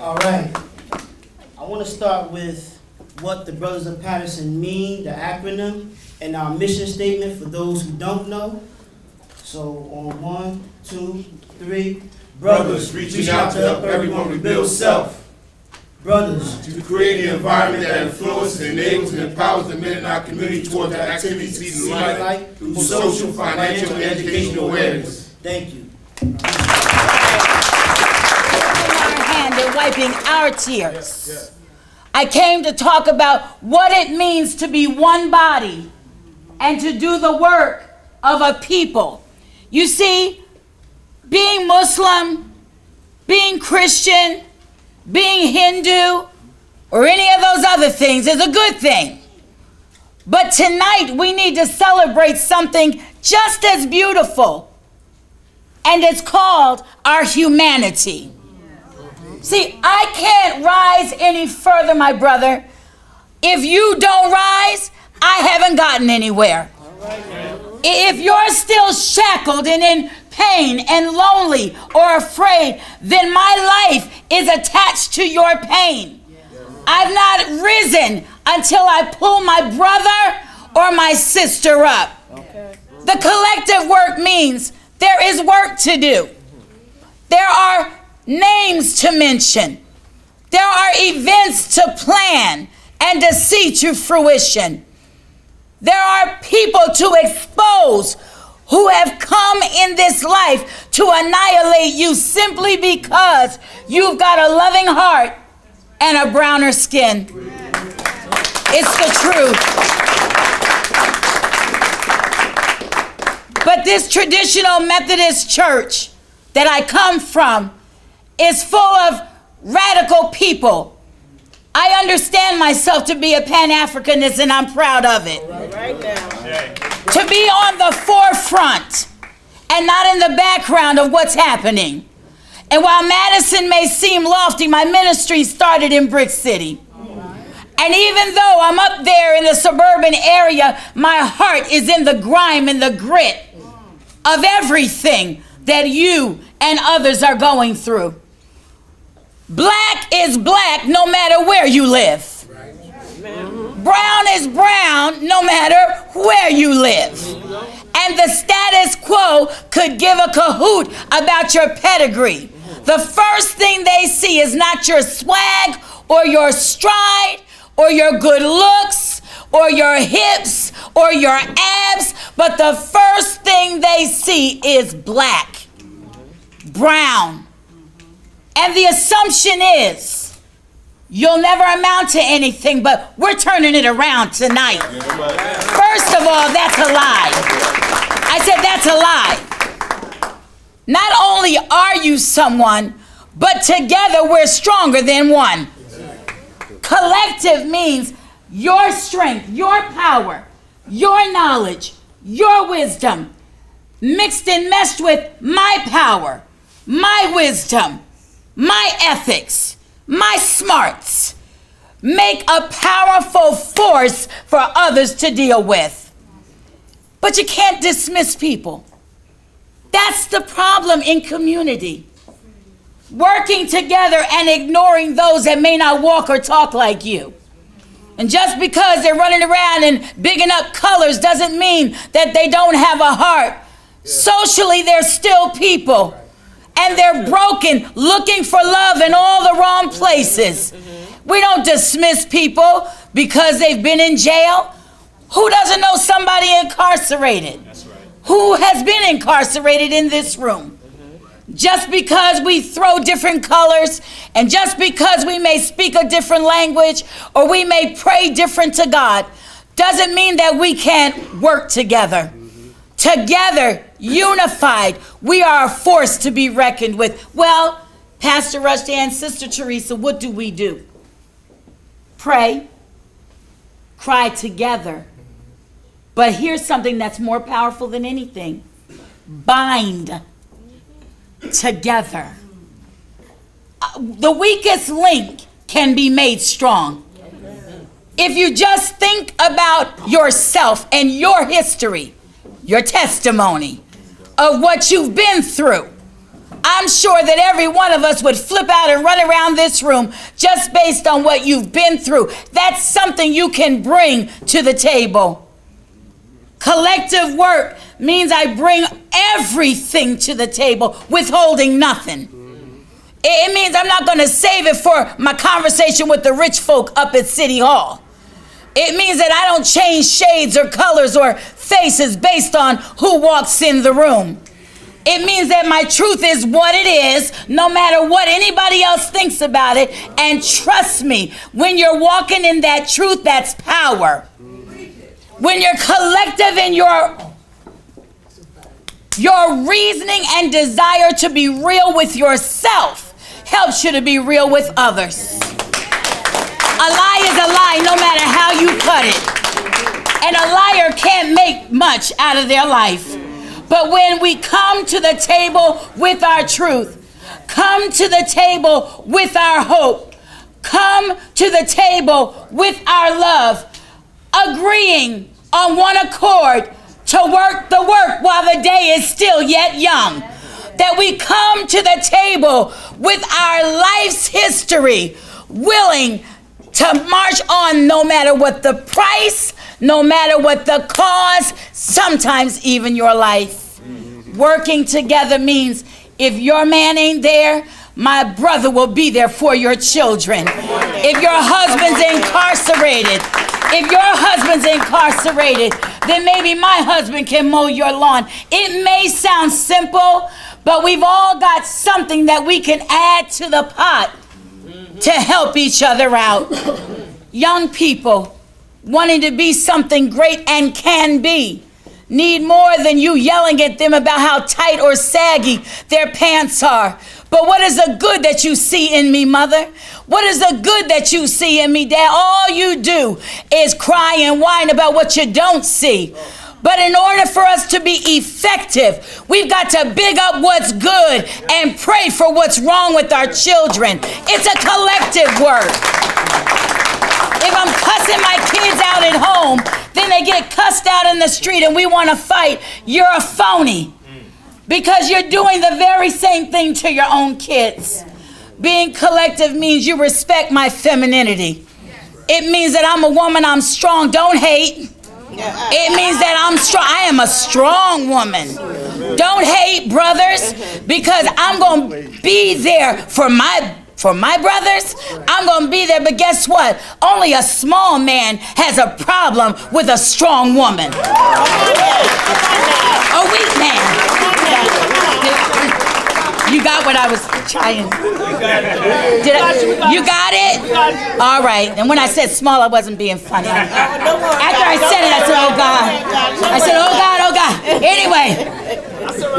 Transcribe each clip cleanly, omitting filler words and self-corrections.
All right. I want to start with what the Brothers of Paterson mean, the acronym, and our mission statement for those who don't know. So on 1, 2, 3. Brothers, reaching out to help everyone rebuild self. Brothers, To create an environment that influences, enables, and empowers the men in our community toward the activities to see the light through social, financial, and educational awareness. Thank you. Our hand and wiping our tears. I came to talk about what it means to be one body and to do the work of a people. You see, being Muslim, being Christian, being Hindu, or any of those other things is a good thing. But tonight we need to celebrate something just as beautiful, and it's called our humanity. See, I can't rise any further, my brother. If you don't rise, I haven't gotten anywhere. If you're still shackled and in pain and lonely or afraid, then my life is attached to your pain. I've not risen until I pull my brother or my sister up. The collective work means there is work to do. There are names to mention. There are events to plan and to see to fruition. There are people to expose who have come in this life to annihilate you simply because you've got a loving heart and a browner skin. It's the truth. But this traditional Methodist church that I come from is full of radical people. I understand myself to be a Pan-Africanist, and I'm proud of it. To be on the forefront and not in the background of what's happening. And while Madison may seem lofty, my ministry started in Brick City. And even though I'm up there in the suburban area, my heart is in the grime and the grit of everything that you and others are going through. Black is black no matter where you live. Brown is brown no matter where you live. And the status quo could give a cahoot about your pedigree. The first thing they see is not your swag or your stride or your good looks or your hips or your abs, but the first thing they see is black, brown. And the assumption is you'll never amount to anything, but we're turning it around tonight. First of all, that's a lie. I said that's a lie. Not only are you someone, but together we're stronger than one. Collective means your strength, your power, your knowledge, your wisdom, mixed and meshed with my power, my wisdom, my ethics, my smarts, make a powerful force for others to deal with. But you can't dismiss people. That's the problem in community. Working together and ignoring those that may not walk or talk like you. And just because they're running around and bigging up colors doesn't mean that they don't have a heart. Socially, they're still people. And they're broken, looking for love in all the wrong places. We don't dismiss people because they've been in jail. Who doesn't know somebody incarcerated? That's right. Who has been incarcerated in this room? Just because we throw different colors and just because we may speak a different language or we may pray different to God doesn't mean that we can't work together. Together, unified, we are a force to be reckoned with. Well, Pastor Rushdie and Sister Teresa, what do? Pray, cry together. But here's something that's more powerful than anything. Bind together. The weakest link can be made strong. If you just think about yourself and your history, your testimony of what you've been through, I'm sure that every one of us would flip out and run around this room just based on what you've been through. That's something you can bring to the table. Collective work means I bring everything to the table, withholding nothing. It means I'm not going to save it for my conversation with the rich folk up at City Hall. It means that I don't change shades or colors or faces based on who walks in the room. It means that my truth is what it is, no matter what anybody else thinks about it. And trust me, when you're walking in that truth, that's power. When you're collective in your reasoning and desire to be real with yourself helps you to be real with others. A lie is a lie no matter how you cut it. And a liar can't make much out of their life. But when we come to the table with our truth, come to the table with our hope, come to the table with our love, agreeing on one accord to work the work while the day is still yet young, that we come to the table with our life's history, willing to march on no matter what the price, no matter what the cause, sometimes even your life. Working together means if your man ain't there, my brother will be there for your children. If your husband's incarcerated, then maybe my husband can mow your lawn. It may sound simple, but we've all got something that we can add to the pot to help each other out. Young people wanting to be something great and can be need more than you yelling at them about how tight or saggy their pants are. But what is the good that you see in me, mother? What is the good that you see in me, dad? All you do is cry and whine about what you don't see. But in order for us to be effective, we've got to big up what's good and pray for what's wrong with our children. It's a collective work. If I'm cussing my kids out at home, then they get cussed out in the street and we want to fight, you're a phony. Because you're doing the very same thing to your own kids. Being collective means you respect my femininity. It means that I'm a woman, I'm strong, don't hate. It means that I'm strong, I am a strong woman. Don't hate, brothers, because I'm going to be there for my brothers. I'm going to be there, but guess what? Only a small man has a problem with a strong woman. A weak man. You got what I was trying. You got it? All right. And when I said small, I wasn't being funny. After I said it, I said, oh God. I said, oh God, oh God. Anyway.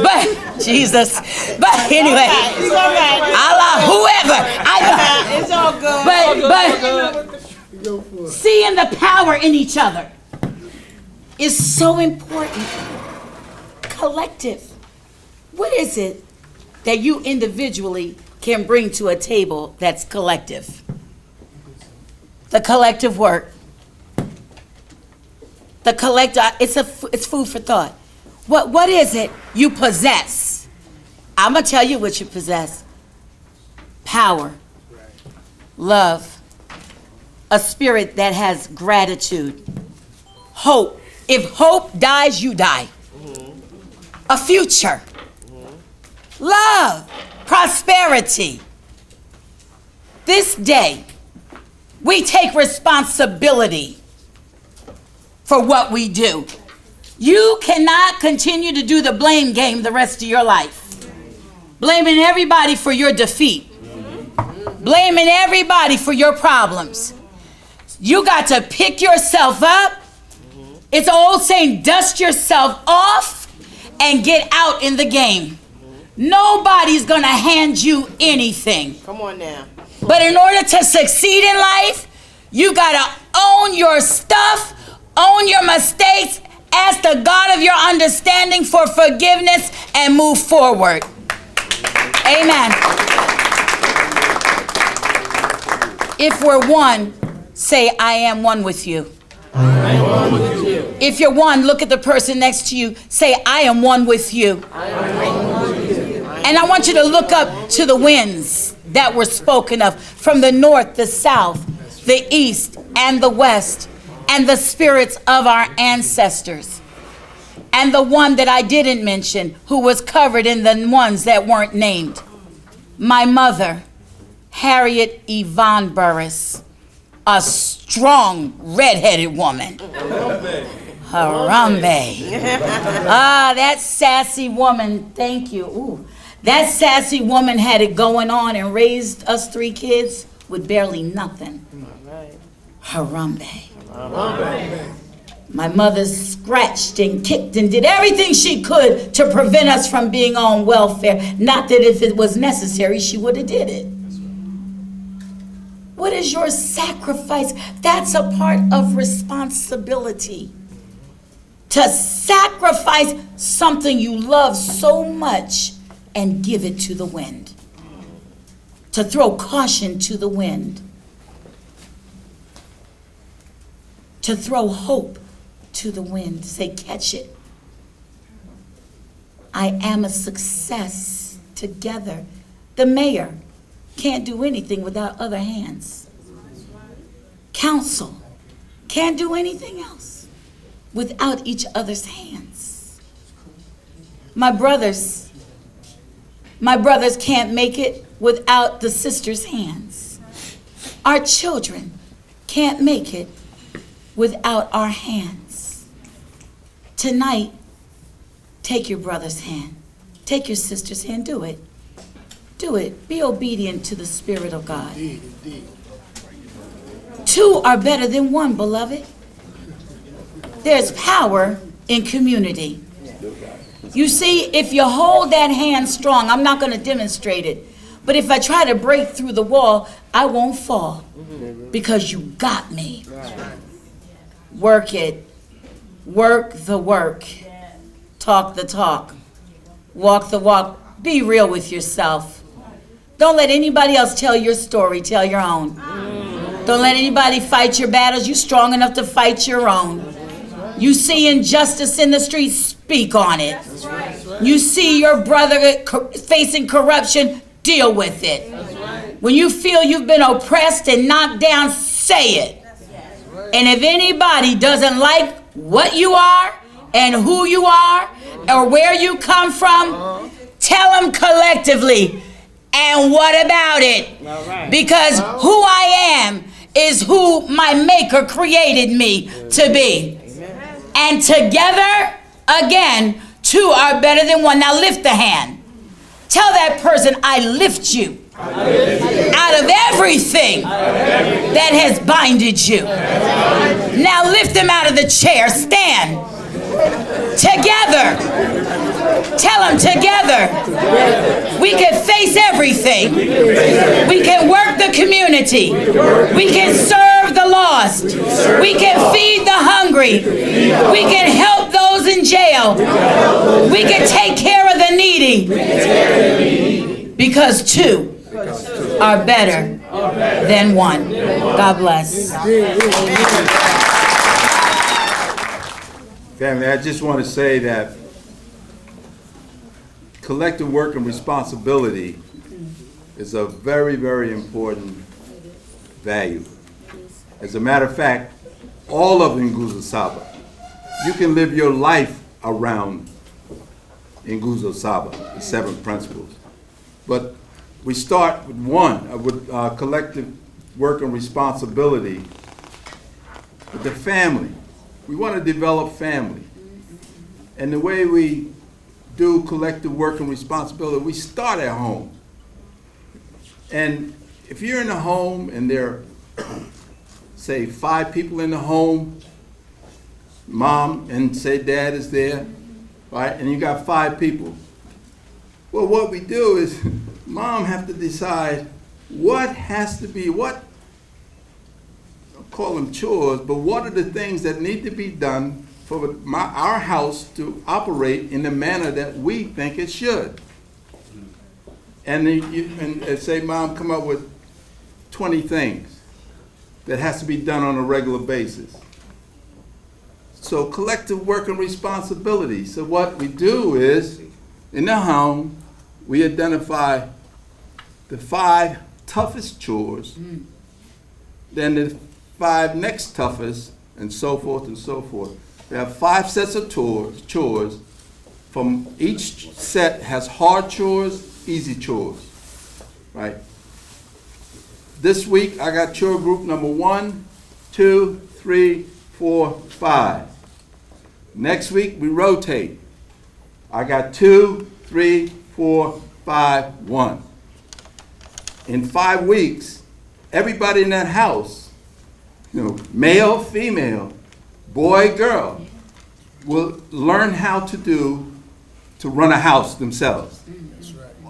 But, Jesus. But anyway. Allah, whoever. It's all good. But seeing the power in each other is so important. Collective. What is it that you individually can bring to a table that's collective? The collective work. The collective, it's food for thought. What is it you possess? I'm gonna tell you what you possess. Power, love, a spirit that has gratitude, hope. If hope dies, you die. A future. Love, prosperity. This day, we take responsibility for what we do. You cannot continue to do the blame game the rest of your life. Blaming everybody for your defeat. Blaming everybody for your problems. You got to pick yourself up. It's an old saying, dust yourself off and get out in the game. Nobody's gonna hand you anything. Come on now. But in order to succeed in life, you gotta own your stuff, own your mistakes, ask the God of your understanding for forgiveness, and move forward. Amen. If we're one, say, I am one with you. I am one with you. If you're one, look at the person next to you. Say, I am one with you. I am one with you. And And I want you to look up to the winds that were spoken of from the north, the south, the east, and the west, and the spirits of our ancestors. And the one that I didn't mention, who was covered in the ones that weren't named. My mother, Harriet Yvonne Burris, a strong red-headed woman. Harambe. Ah, that sassy woman, thank you. Ooh. That sassy woman had it going on and raised us 3 kids with barely nothing. Harambe. My mother scratched and kicked and did everything she could to prevent us from being on welfare. Not that if it was necessary, she would have did it. What is your sacrifice? That's a part of responsibility. To sacrifice something you love so much and give it to the wind. To throw caution to the wind. To throw hope to the wind. Say, catch it. I am a success together. The mayor can't do anything without other hands. Council can't do anything else without each other's hands. My brothers can't make it without the sisters' hands. Our children can't make it without our hands. Tonight, take your brother's hand. Take your sister's hand. Do it. Do it. Be obedient to the Spirit of God. 2 are better than 1, beloved. There's power in community. You see, if you hold that hand strong, I'm not going to demonstrate it, but if I try to break through the wall, I won't fall because you got me. Work it. Work the work. Talk the talk. Walk the walk. Be real with yourself. Don't let anybody else tell your story. Tell your own. Don't let anybody fight your battles. You're strong enough to fight your own. You see injustice in the streets, speak on it. You see your brother facing corruption, deal with it. When you feel you've been oppressed and knocked down, say it. And if anybody doesn't like what you are and who you are or where you come from, tell them collectively, and what about it? Because who I am is who my Maker created me to be. And together, again, 2 are better than 1. Now lift the hand. Tell that person, I lift you out of everything that has binded you. Now lift them out of the chair. Stand. Together. Tell them together. We can face everything. We can work the community. We can serve the lost. We can feed the hungry. We can help those in jail. We can take care of the needy. Because 2 are better than 1. God bless. Family, I just want to say that collective work and responsibility is a very, very important value. As a matter of fact, all of Nguzo Saba, you can live your life around Nguzo Saba, the 7 principles. But we start with 1, with collective work and responsibility with the family. We want to develop family. And the way we do collective work and responsibility, we start at home. And if you're in a home and there are, say, 5 people in the home, mom and say dad is there, right? And you got 5 people. Well, what we do is mom have to decide what has to be, what, I'll call them chores, but what are the things that need to be done for our house to operate in the manner that we think it should. And and say, Mom, come up with 20 things that has to be done on a regular basis. So collective work and responsibility. So what we do is, in the home, we identify the 5 toughest chores, then the 5 next toughest, and so forth and so forth. We have 5 sets of chores. From each set has hard chores, easy chores, right? This week, I got chore group number 1, 2, 3, 4, 5. Next week, we rotate. I got 2, 3, 4, 5, 1. In 5 weeks, everybody in that house, male, female, boy, girl, will learn how to run a house themselves.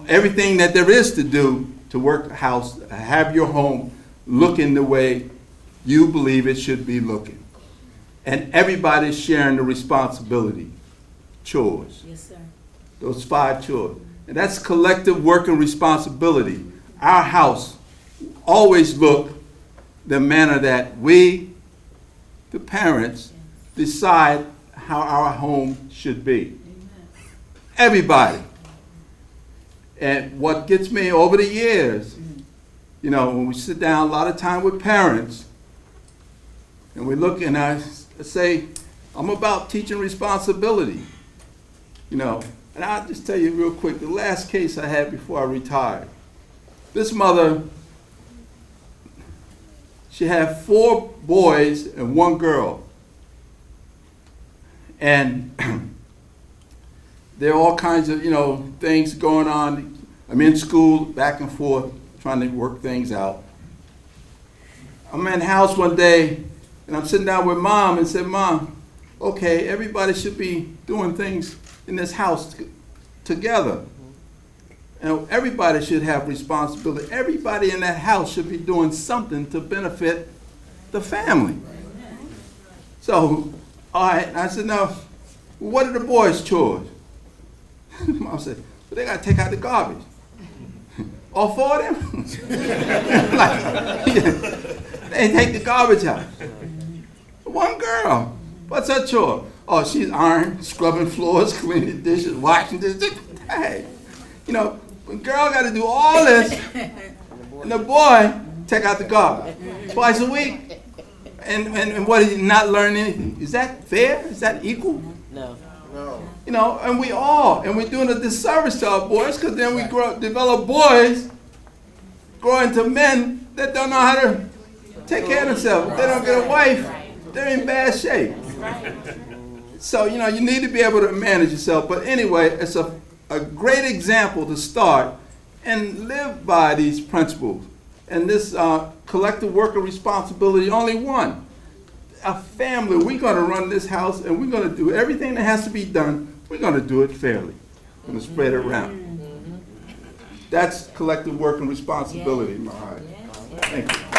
Everything that there is to do to work a house, have your home looking the way you believe it should be looking. And everybody's sharing the responsibility, chores. Yes, sir. Those 5 chores. And that's collective work and responsibility. Our house always look the manner that we, the parents, decide how our home should be. Everybody. And what gets me over the years, when we sit down a lot of time with parents, and we look and I say, I'm about teaching responsibility, And I'll just tell you real quick, the last case I had before I retired, this mother, she had 4 boys and 1 girl. And there are all kinds of, things going on. I'm in school, back and forth, trying to work things out. I'm in the house one day, and I'm sitting down with Mom and said, Mom, okay, everybody should be doing things in this house together. And everybody should have responsibility. Everybody in that house should be doing something to benefit the family. So, all right, I said, now, what are the boys' chores? Mom said, well, they got to take out the garbage. All 4 of them? They take the garbage out. 1 girl, what's her chore? Oh, she's ironing, scrubbing floors, cleaning dishes, washing dishes. Hey, the girl got to do all this, and the boy take out the garbage twice a week. And what, is he not learn anything? Is that fair? Is that equal? No. And we're doing a disservice to our boys, because then we develop boys grow into men that don't know how to take care of themselves. If they don't get a wife, they're in bad shape. So, you need to be able to manage yourself. But anyway, it's a great example to start and live by these principles. And this collective work of responsibility, only one. A family, we're going to run this house, and we're going to do everything that has to be done. We're going to do it fairly. We're going to spread it around. That's collective work and responsibility in my heart. Thank you.